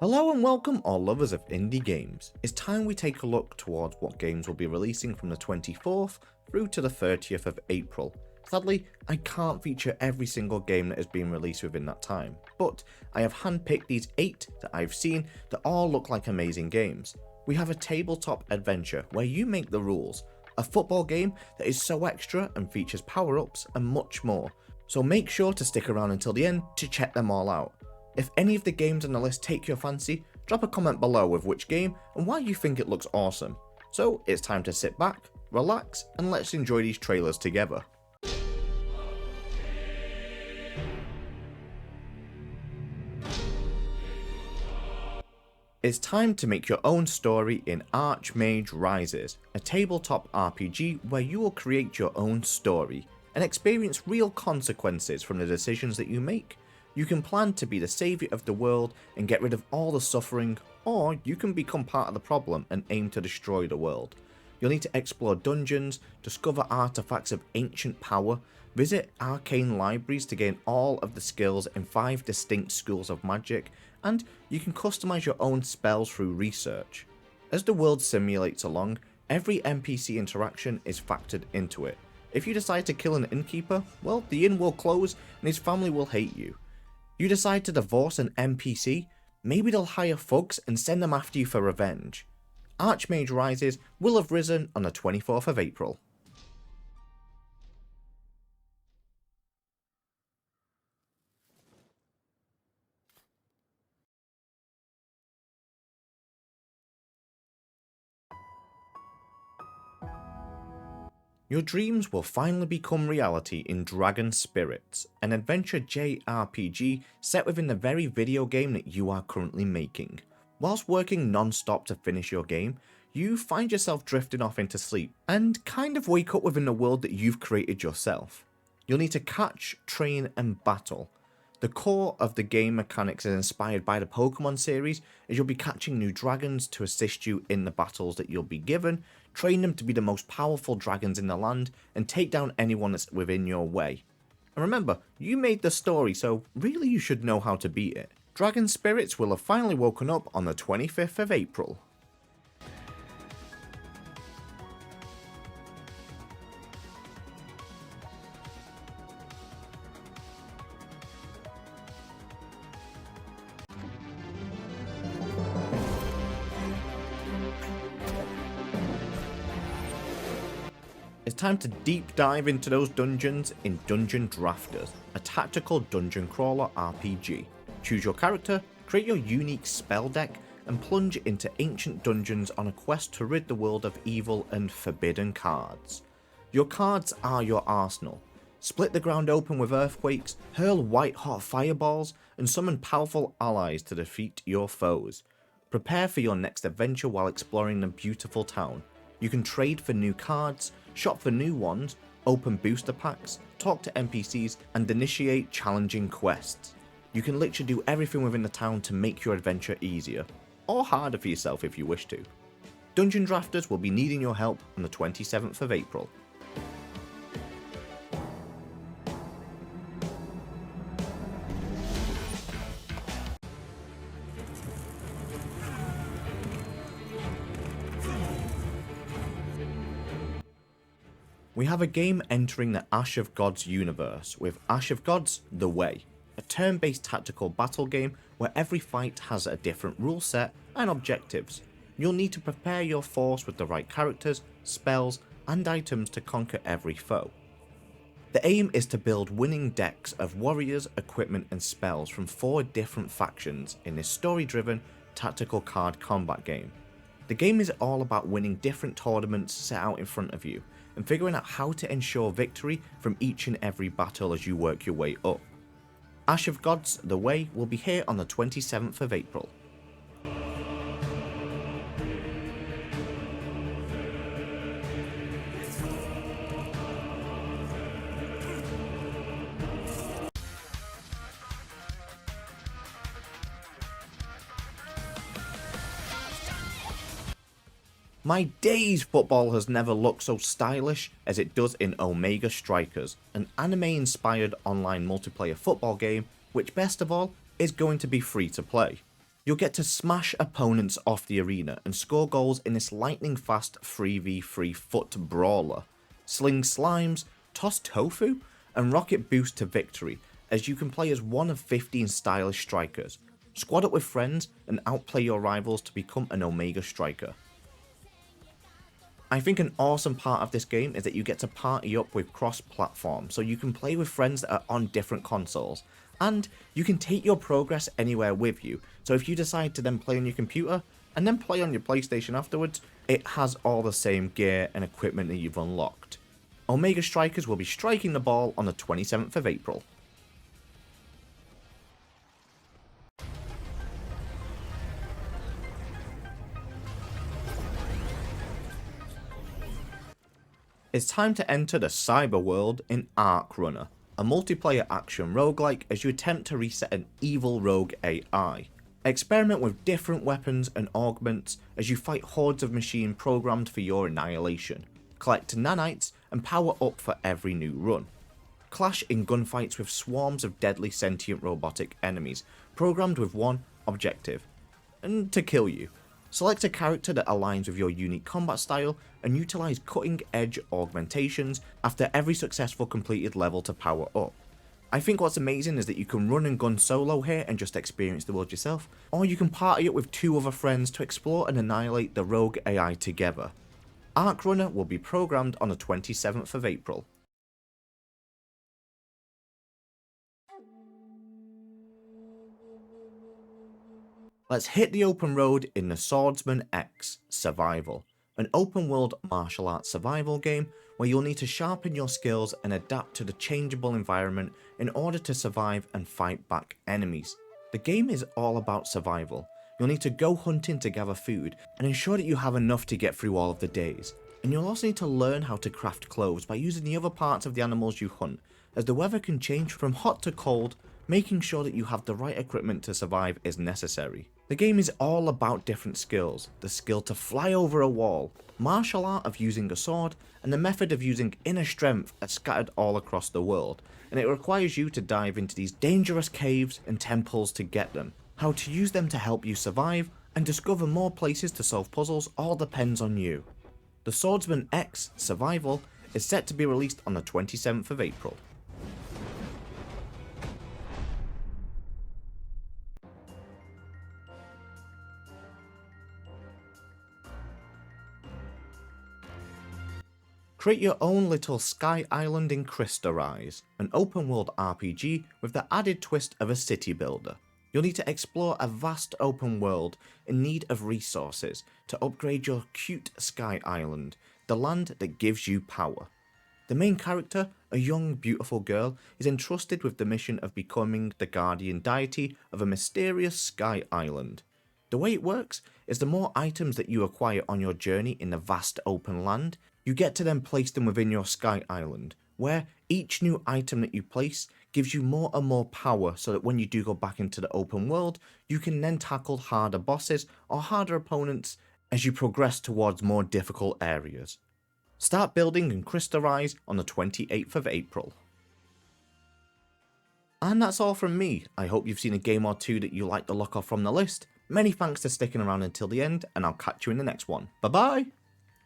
Hello and welcome all lovers of indie games. It's time we take a look towards what games will be releasing from the 24th through to the 30th of April. Sadly, I can't feature every single game that has been released within that time, but I have handpicked these 8 that I've seen that all look like amazing games. We have a tabletop adventure where you make the rules, a football game that is so extra and features power-ups and much more, so make sure to stick around until the end to check them all out. If any of the games on the list take your fancy, drop a comment below with which game and why you think it looks awesome. So it's time to sit back, relax, and let's enjoy these trailers together. It's time to make your own story in Archmage Rises, a tabletop RPG where you will create your own story and experience real consequences from the decisions that you make. You can plan to be the saviour of the world and get rid of all the suffering, or you can become part of the problem and aim to destroy the world. You'll need to explore dungeons, discover artifacts of ancient power, visit arcane libraries to gain all of the skills in 5 distinct schools of magic, and you can customise your own spells through research. As the world simulates along, every NPC interaction is factored into it. If you decide to kill an innkeeper, well, the inn will close and his family will hate you. You decide to divorce an NPC, maybe they'll hire thugs and send them after you for revenge. Archmage Rises will have risen on the 24th of April. Your dreams will finally become reality in Dragon Spirits, an adventure JRPG set within the very video game that you are currently making. Whilst working non-stop to finish your game, you find yourself drifting off into sleep and kind of wake up within the world that you've created yourself. You'll need to catch, train and battle. The core of the game mechanics is inspired by the Pokemon series, as you'll be catching new dragons to assist you in the battles that you'll be given, train them to be the most powerful dragons in the land, and take down anyone that's within your way. And remember, you made the story, so really you should know how to beat it. Dragon Spirits will have finally woken up on the 25th of April. It's time to deep dive into those dungeons in Dungeon Drafters, a tactical dungeon crawler RPG. Choose your character, create your unique spell deck, and plunge into ancient dungeons on a quest to rid the world of evil and forbidden cards. Your cards are your arsenal. Split the ground open with earthquakes, hurl white-hot fireballs, and summon powerful allies to defeat your foes. Prepare for your next adventure while exploring the beautiful town. You can trade for new cards, shop for new ones, open booster packs, talk to NPCs, and initiate challenging quests. You can literally do everything within the town to make your adventure easier, or harder for yourself if you wish to. Dungeon Drafters will be needing your help on the 27th of April. We have a game entering the Ash of Gods universe with Ash of Gods: The Way, a turn-based tactical battle game where every fight has a different rule set and objectives. You'll need to prepare your force with the right characters, spells, and items to conquer every foe. The aim is to build winning decks of warriors, equipment, and spells from 4 different factions in this story-driven tactical card combat game. The game is all about winning different tournaments set out in front of you, and figuring out how to ensure victory from each and every battle as you work your way up. Ash of Gods: The Way will be here on the 27th of April. My days, football has never looked so stylish as it does in Omega Strikers, an anime-inspired online multiplayer football game which, best of all, is going to be free to play. You'll get to smash opponents off the arena and score goals in this lightning fast 3v3 foot brawler. Sling slimes, toss tofu, and rocket boost to victory, as you can play as one of 15 stylish strikers. Squad up with friends and outplay your rivals to become an Omega striker. I think an awesome part of this game is that you get to party up with cross-platform, so you can play with friends that are on different consoles, and you can take your progress anywhere with you, so if you decide to then play on your computer, and then play on your PlayStation afterwards, it has all the same gear and equipment that you've unlocked. Omega Strikers will be striking the ball on the 27th of April. It's time to enter the cyber world in Arcrunner, a multiplayer action roguelike as you attempt to reset an evil rogue AI. Experiment with different weapons and augments as you fight hordes of machines programmed for your annihilation. Collect nanites and power up for every new run. Clash in gunfights with swarms of deadly sentient robotic enemies programmed with one objective, and to kill you. Select a character that aligns with your unique combat style and utilise cutting edge augmentations after every successful completed level to power up. I think what's amazing is that you can run and gun solo here and just experience the world yourself, or you can party up with 2 other friends to explore and annihilate the rogue AI together. Arcrunner will be programmed on the 27th of April. Let's hit the open road in the Swordsmen X Survival, an open world martial arts survival game where you'll need to sharpen your skills and adapt to the changeable environment in order to survive and fight back enemies. The game is all about survival. You'll need to go hunting to gather food and ensure that you have enough to get through all of the days. And you'll also need to learn how to craft clothes by using the other parts of the animals you hunt, as the weather can change from hot to cold. Making sure that you have the right equipment to survive is necessary. The game is all about different skills, the skill to fly over a wall, martial art of using a sword, and the method of using inner strength that's scattered all across the world, and it requires you to dive into these dangerous caves and temples to get them. How to use them to help you survive, and discover more places to solve puzzles all depends on you. The Swordsmen X Survival is set to be released on the 27th of April. Create your own little sky island in Crystarise, an open world RPG with the added twist of a city builder. You'll need to explore a vast open world in need of resources to upgrade your cute sky island, the land that gives you power. The main character, a young beautiful girl, is entrusted with the mission of becoming the guardian deity of a mysterious sky island. The way it works is the more items that you acquire on your journey in the vast open land, you get to then place them within your sky island, where each new item that you place gives you more and more power so that when you do go back into the open world, you can then tackle harder bosses or harder opponents as you progress towards more difficult areas. Start building in Crystarise on the 28th of April. And that's all from me. I hope you've seen a game or two that you like the look of from the list. Many thanks for sticking around until the end, and I'll catch you in the next one. Bye bye!